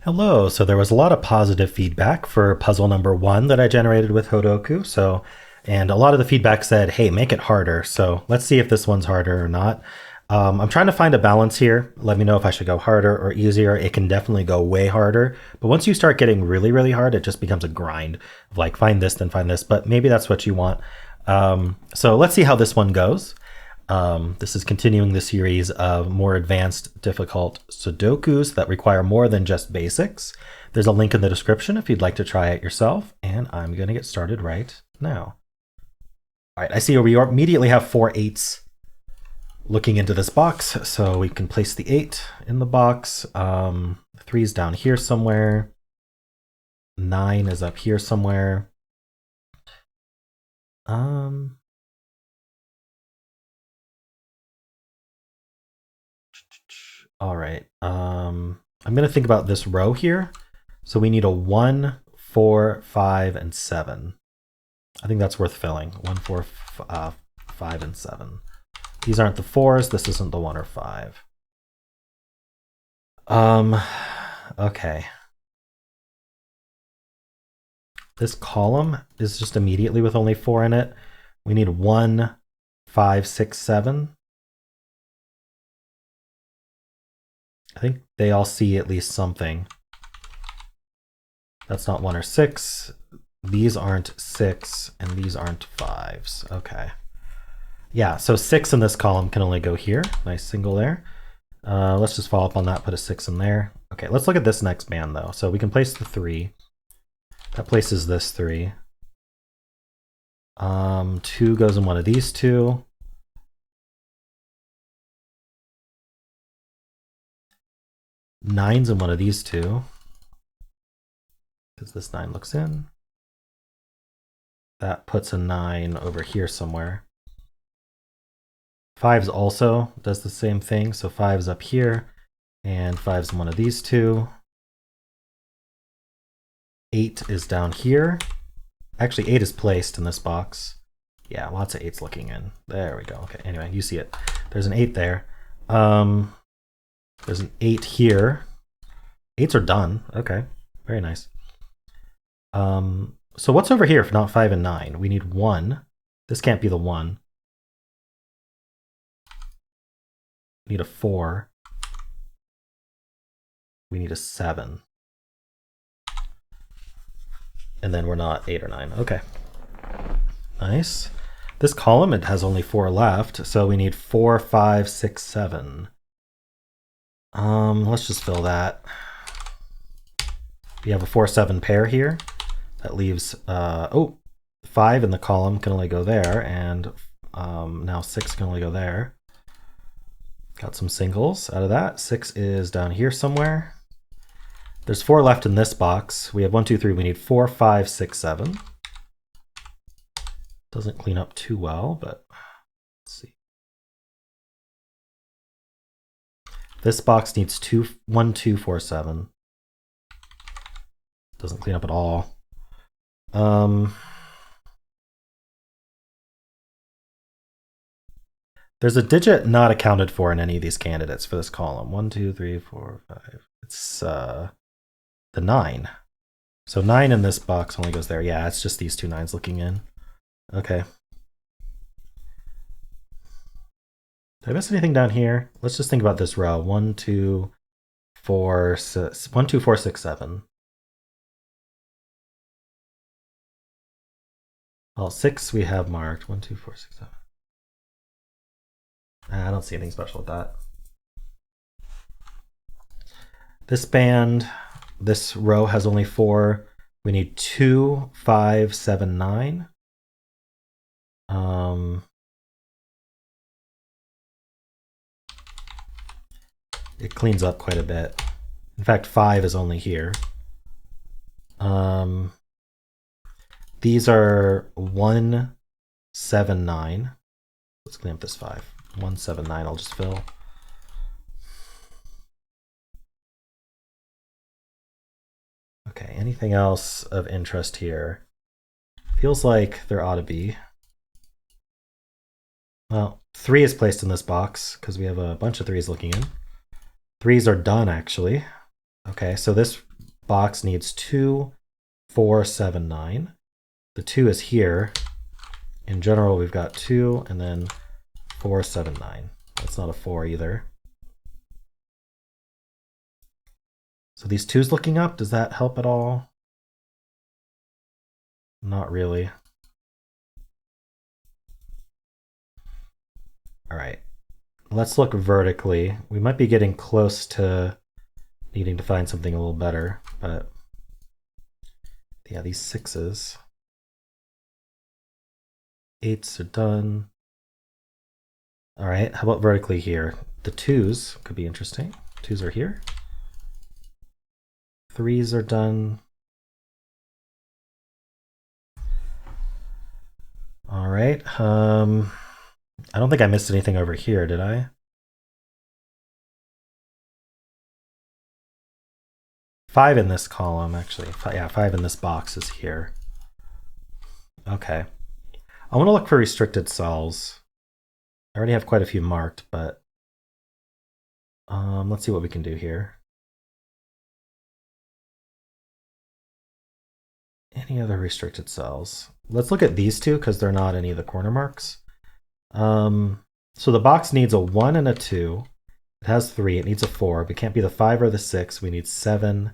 Hello. So there was a lot of positive feedback for puzzle number one that I generated with HoDoKu. And a lot of the feedback said, "Hey, make it harder." So let's see if this one's harder or not. I'm trying to find a balance here. Let me know if I should go harder or easier. It can definitely go way harder, but once you start getting really, really hard, it just becomes a grind of like find this, then find this. But maybe that's what you want. So let's see how this one goes. This is continuing the series of more advanced, difficult Sudokus that require more than just basics. There's a link in the description if you'd like to try it yourself, and I'm going to get started right now. All right, I see we immediately have 4 8s looking into this box, so we can place the 8 in the box. 3's down here somewhere. 9 is up here somewhere. All right. I'm going to think about this row here. So we need a 1, 4, 5, and 7. I think that's worth filling. 1, 4, 5, and 7. These aren't the 4s. This isn't the 1 or 5. Okay. This column is just immediately with only 4 in it. We need 1, 5, 6, 7. I think they all see at least something. That's not 1 or 6. These aren't 6, and these aren't 5s. Okay. Yeah, so 6 in this column can only go here. Nice single there. Let's just follow up on that, put a 6 in there. Okay, let's look at this next band, though. So we can place the 3. That places this 3. 2 goes in one of these two. 9's in one of these two, because this 9 looks in. That puts a 9 over here somewhere. 5's also does the same thing, so 5's up here, and 5's in one of these two. 8 is down here. Actually, 8 is placed in this box. Yeah, lots of 8's looking in. There we go. Okay, anyway, you see it. There's an 8 there. There's an 8 here. 8's are done. Okay, very nice. So what's over here if not 5 and 9? We need 1. This can't be the 1. We need a 4. We need a 7. And then we're not 8 or 9. Okay. Nice. This column, it has only 4 left, so we need 4, 5, 6, 7. Let's just fill that. We have a 4, 7 pair here. That leaves, 5 in the column can only go there, and now 6 can only go there. Got some singles out of that. 6 is down here somewhere. There's 4 left in this box. We have 1, 2, 3. We need 4, 5, 6, 7. Doesn't clean up too well, but let's see. This box needs 2, 1, 2, 4, 7. Doesn't clean up at all. There's a digit not accounted for in any of these candidates for this column. 1, 2, 3, 4, 5. It's the 9. So 9 in this box only goes there. Yeah, it's just these two 9s looking in. Okay. Did I miss anything down here? Let's just think about this row. 1, 2, 4, 6, 1, 2, 4, 6, 7. Well, 6 we have marked. 1, 2, 4, 6, 7. I don't see anything special with that. This band, this row has only 4. We need 2, 5, 7, 9. It cleans up quite a bit. In fact, 5 is only here. These are 1, 7, 9. Let's clean up this 5. 1, 7, 9, I'll just fill. Okay, anything else of interest here? Feels like there ought to be. Well, 3 is placed in this box because we have a bunch of 3s looking in. 3s are done, actually. Okay, so this box needs 2, 4, 7, 9. The 2 is here. In general, we've got 2 and then 4, 7, 9. That's not a 4 either. So these 2's looking up, does that help at all? Not really. All right, let's look vertically. We might be getting close to needing to find something a little better, but yeah, these 6's. 8's are done. All right, how about vertically here? The 2's could be interesting. 2's are here. 3's are done. All right. I don't think I missed anything over here, did I? 5 in this column, actually. Yeah, 5 in this box is here. Okay. I want to look for restricted cells. I already have quite a few marked, but let's see what we can do here. Any other restricted cells? Let's look at these two because they're not any of the corner marks. So the box needs a 1 and a 2. It has 3. It needs a 4. But it can't be the 5 or the 6. We need 7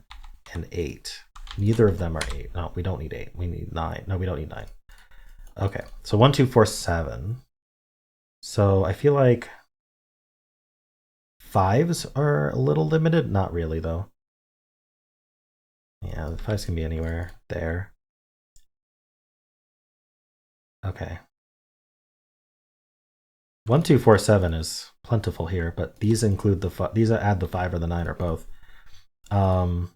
and 8. Neither of them are 8. No, we don't need 8. We need 9. No, we don't need 9. Okay, so 1, 2, 4, 7. So I feel like 5's are a little limited. Not really, though. Yeah, the 5's can be anywhere. There. Okay. 1, 2, 4, 7 is plentiful here, but these include these add the 5 or the 9 or both. Oh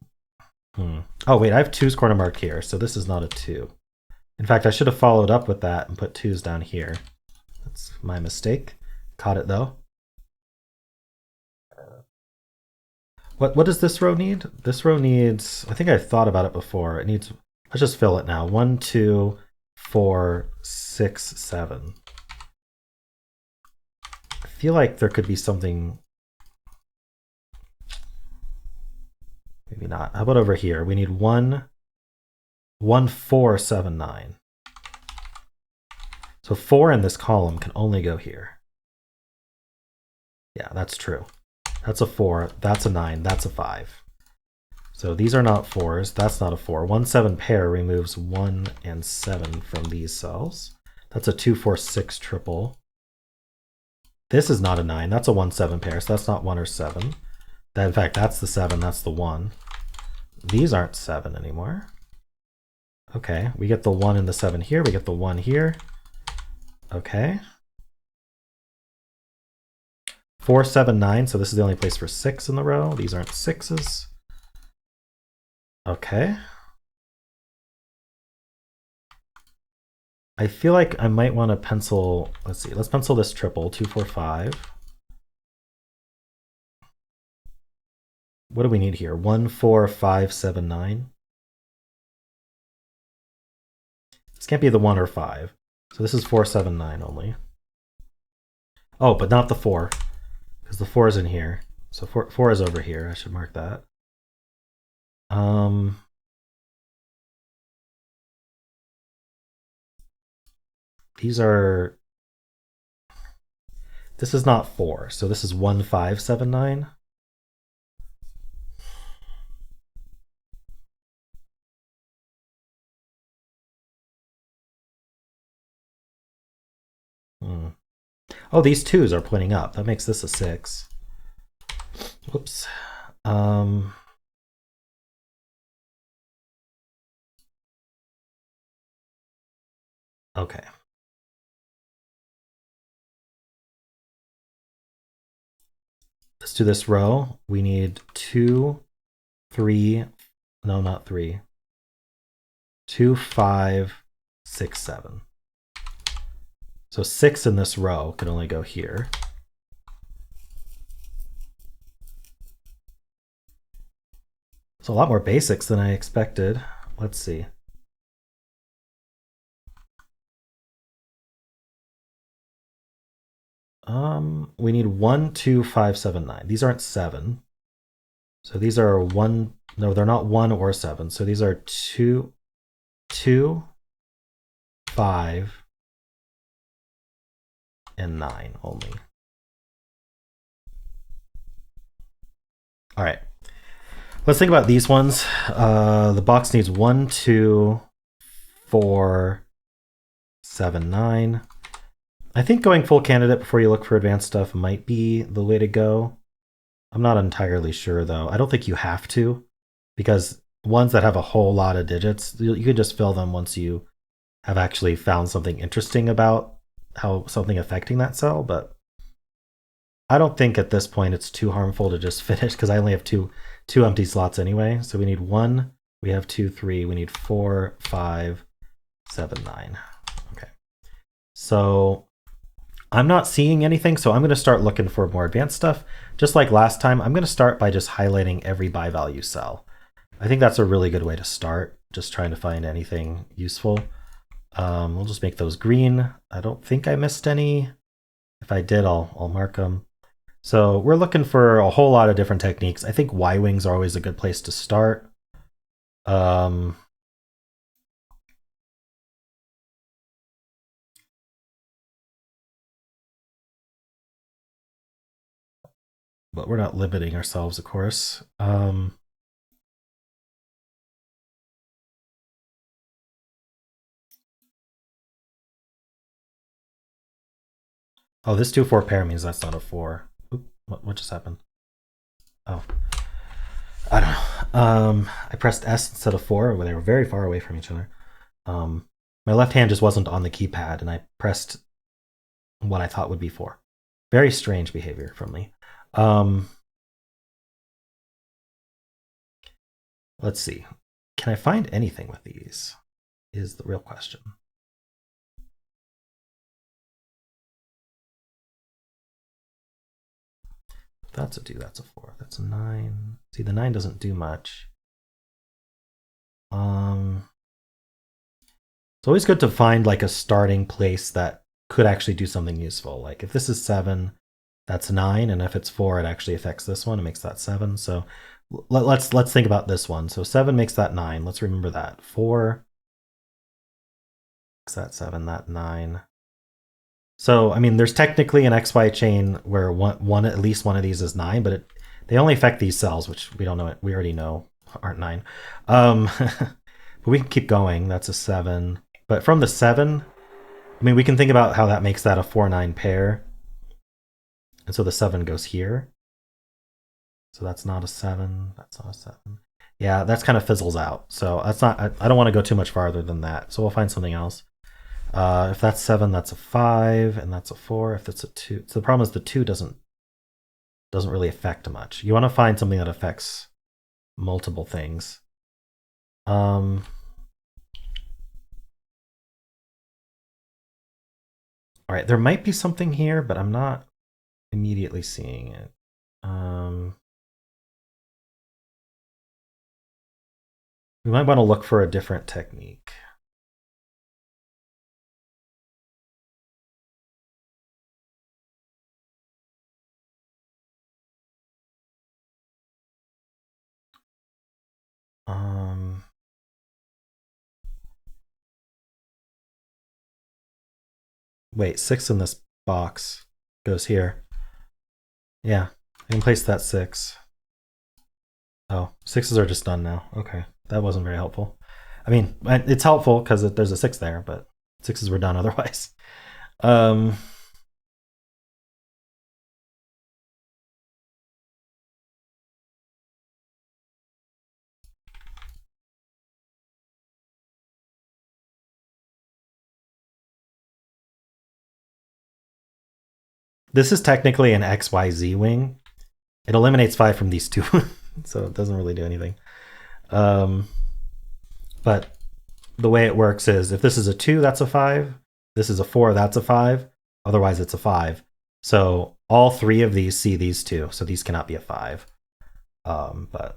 wait, I have 2's corner mark here, so this is not a 2. In fact, I should have followed up with that and put 2's down here. That's my mistake. Caught it though. What does this row need? This row needs, I think I've thought about it before. It needs, let's just fill it now. 1, 2, 4, 6, 7. I feel like there could be something. Maybe not. How about over here? We need 1, 1, 4, 7, 9. So 4 in this column can only go here. Yeah, that's true. That's a 4, that's a 9, that's a 5. So these are not 4's, that's not a 4. 1, 7 pair removes 1 and 7 from these cells. That's a 2, 4, 6 triple. This is not a 9, that's a 1, 7 pair, so that's not 1 or 7. In fact, that's the 7, that's the 1. These aren't 7 anymore. Okay, we get the 1 and the 7 here, we get the 1 here. Okay. 4, 7, 9, so this is the only place for 6 in the row. These aren't 6's. Okay. I feel like I might want to pencil, let's see, let's pencil this triple, 2, 4, 5. What do we need here? 1, 4, 5, 7, 9. This can't be the 1 or 5. So this is 4, 7, 9 only. Oh, but not the 4. Because the 4 is in here. So 4 is over here. I should mark that. These are. This is not 4. So this is 1, 5, 7, 9. Oh, these 2's are pointing up. That makes this a 6. Whoops. Okay. Let's do this row. We need 2, 3, no, not 3. 2, 5, 6, 7. So 6 in this row can only go here. It's a lot more basics than I expected. Let's see. We need 1, 2, 5, 7, 9. These aren't 7. So these are 1, No, they're not 1 or 7. So these are 2, 2, 5, and 9 only. All right. Let's think about these ones. The box needs 1, 2, 4, 7, 9. I think going full candidate before you look for advanced stuff might be the way to go. I'm not entirely sure though. I don't think you have to, because ones that have a whole lot of digits, you can just fill them once you have actually found something interesting about how something affecting that cell. But I don't think at this point it's too harmful to just finish, because I only have two empty slots anyway. So we need 1, we have 2, 3, we need 4, 5, 7, 9. Okay. So I'm not seeing anything, so I'm going to start looking for more advanced stuff. Just like last time, I'm going to start by just highlighting every buy value cell. I think that's a really good way to start, just trying to find anything useful. We'll just make those green. I don't think I missed any. If I did, I'll mark them. So we're looking for a whole lot of different techniques. I think Y-wings are always a good place to start. But we're not limiting ourselves, of course. Oh, this 2-4 pair means that's not a 4. Oop, what just happened? Oh, I don't know. I pressed S instead of 4 when they were very far away from each other. My left hand just wasn't on the keypad, and I pressed what I thought would be 4. Very strange behavior from me. Let's see. Can I find anything with these? Is the real question. That's a 2, that's a 4, that's a 9. See, the 9 doesn't do much. It's always good to find like a starting place that could actually do something useful. Like if this is 7, that's 9, and if it's 4, it actually affects this one. It makes that 7. So let's think about this one. So 7 makes that 9. Let's remember that. 4 makes that 7, that 9. So I mean, there's technically an XY chain where one at least one of these is 9, but they only affect these cells, which we don't know. We already know aren't 9. But we can keep going. That's a 7. But from the 7, I mean, we can think about how that makes that a 4-9 pair. And so the 7 goes here. So that's not a 7. That's not a 7. Yeah, that's kind of fizzles out. So that's not, I don't want to go too much farther than that. So we'll find something else. If that's 7, that's a 5, and that's a 4. If it's a 2, so the problem is the 2 doesn't really affect much. You want to find something that affects multiple things. All right, there might be something here, but I'm not immediately seeing it. We might want to look for a different technique. Wait, 6 in this box goes here. Yeah, I can place that 6. Oh, 6s are just done now. Okay, that wasn't very helpful. I mean, it's helpful because there's a 6 there, but 6s were done otherwise. This is technically an XYZ wing. It eliminates 5 from these 2, so it doesn't really do anything. But the way it works is if this is a 2, that's a 5. This is a 4, that's a 5. Otherwise, it's a 5. So all 3 of these see these 2, so these cannot be a 5. But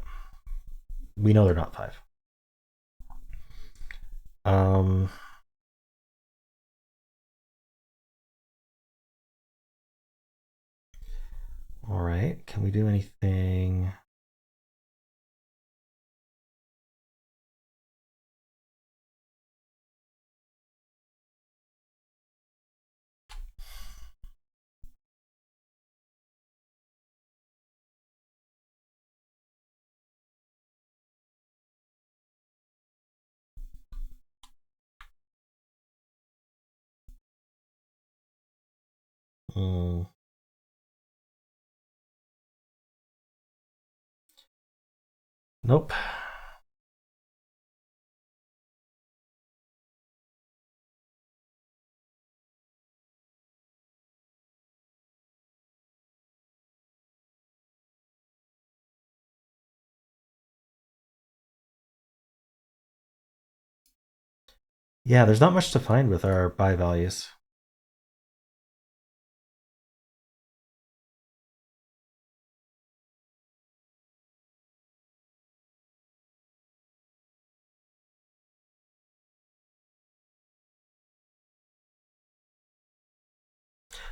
we know they're not 5. All right, can we do anything? Mm, nope. Yeah, there's not much to find with our buy values.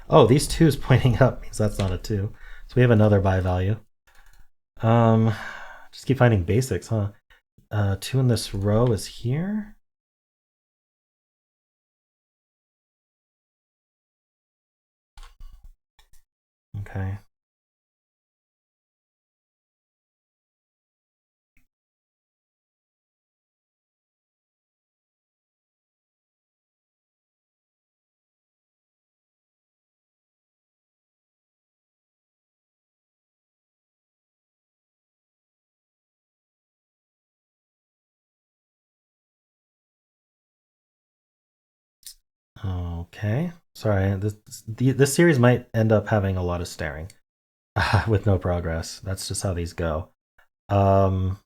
Oh, these twos pointing up means that's not a two. So we have another buy value. Um, just keep finding basics, huh? Two in this row is here. Okay. Okay. Sorry, this series might end up having a lot of staring with no progress. That's just how these go. Um,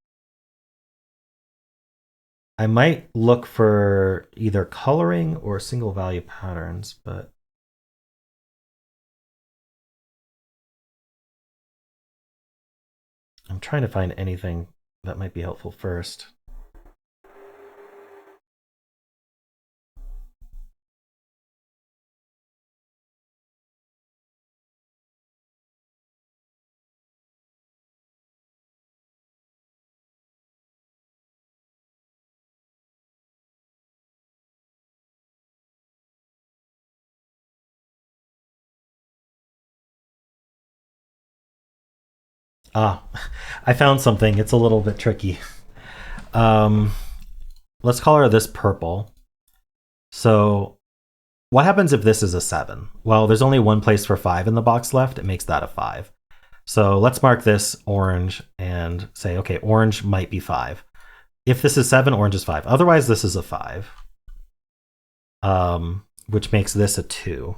I might look for either coloring or single value patterns, but I'm trying to find anything that might be helpful first. Ah, I found something. It's a little bit tricky. Um, let's color this purple. So what happens if this is a 7? Well, there's only one place for 5 in the box left. It makes that a 5. So let's mark this orange and say, okay, orange might be 5. If this is 7, orange is 5. Otherwise, this is a 5, which makes this a 2.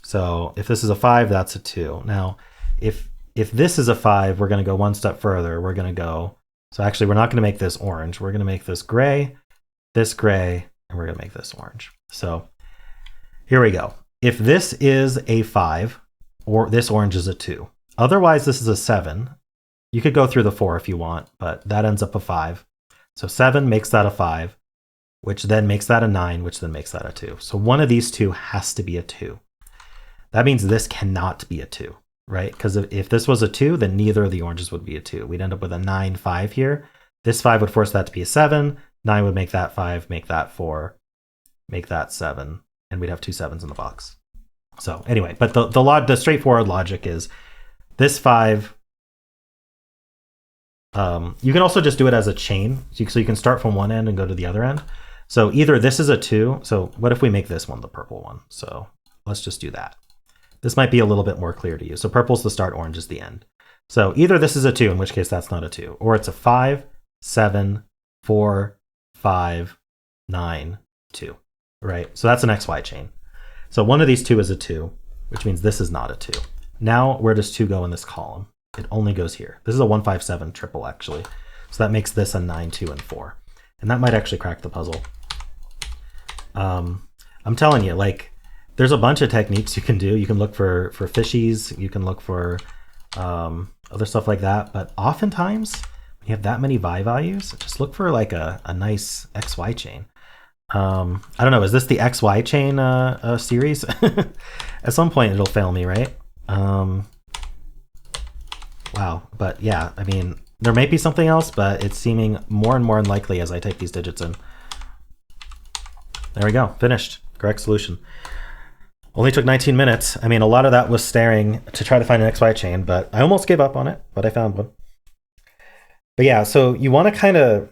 So if this is a 5, that's a 2. Now, if this is a 5, we're going to go one step further. We're going to go, so actually we're not going to make this orange. We're going to make this gray, and we're going to make this orange. So here we go. If this is a 5, or this orange is a 2. Otherwise, this is a 7. You could go through the 4 if you want, but that ends up a 5. So 7 makes that a 5, which then makes that a 9, which then makes that a 2. So one of these two has to be a 2. That means this cannot be a 2, right? Because if this was a 2, then neither of the oranges would be a 2. We'd end up with a 9, 5 here. This 5 would force that to be a 7. 9 would make that 5, make that 4, make that 7, and we'd have 2 7s in the box. So anyway, but the straightforward logic is this 5. You can also just do it as a chain, so you can start from one end and go to the other end. So either this is a 2. So what if we make this one the purple one? So let's just do that. This might be a little bit more clear to you. So purple's the start, orange is the end. So either this is a 2, in which case that's not a 2, or it's a 5, 7, 4, 5, 9, 2, right? So that's an XY chain. So one of these two is a 2, which means this is not a 2. Now, where does 2 go in this column? It only goes here. This is a 1, 5, 7 triple, actually. So that makes this a 9, 2, and 4. And that might actually crack the puzzle. I'm telling you, like, there's a bunch of techniques you can do. You can look for fishies. You can look for other stuff like that. But oftentimes, when you have that many Vi values, just look for like a nice XY chain. I don't know. Is this the XY chain series? At some point, it'll fail me, right? Wow. But yeah, I mean, there may be something else, but it's seeming more and more unlikely as I type these digits in. There we go. Finished. Correct solution. Only took 19 minutes. I mean, a lot of that was staring to try to find an XY chain, but I almost gave up on it, but I found one. But yeah, so you want to kind of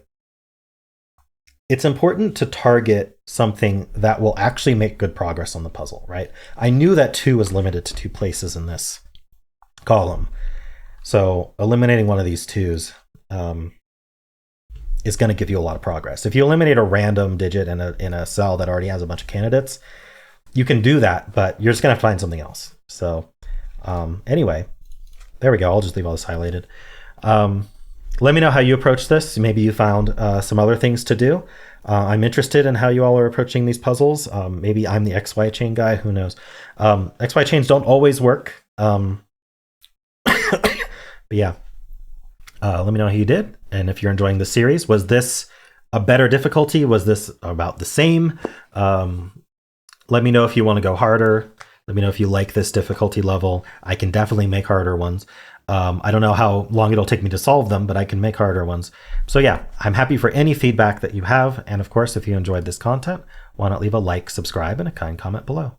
it's important to target something that will actually make good progress on the puzzle, right? I knew that 2 was limited to 2 places in this column. So eliminating one of these 2s is going to give you a lot of progress. If you eliminate a random digit in a cell that already has a bunch of candidates, you can do that, but you're just going to find something else. So anyway, there we go. I'll just leave all this highlighted. Let me know how you approach this. Maybe you found some other things to do. I'm interested in how you all are approaching these puzzles. Maybe I'm the XY chain guy. Who knows? XY chains don't always work. But yeah, let me know how you did. And if you're enjoying the series, was this a better difficulty? Was this about the same? Let me know if you want to go harder. Let me know if you like this difficulty level. I can definitely make harder ones. I don't know how long it'll take me to solve them, but I can make harder ones. So yeah, I'm happy for any feedback that you have. And of course, if you enjoyed this content, why not leave a like, subscribe, and a kind comment below.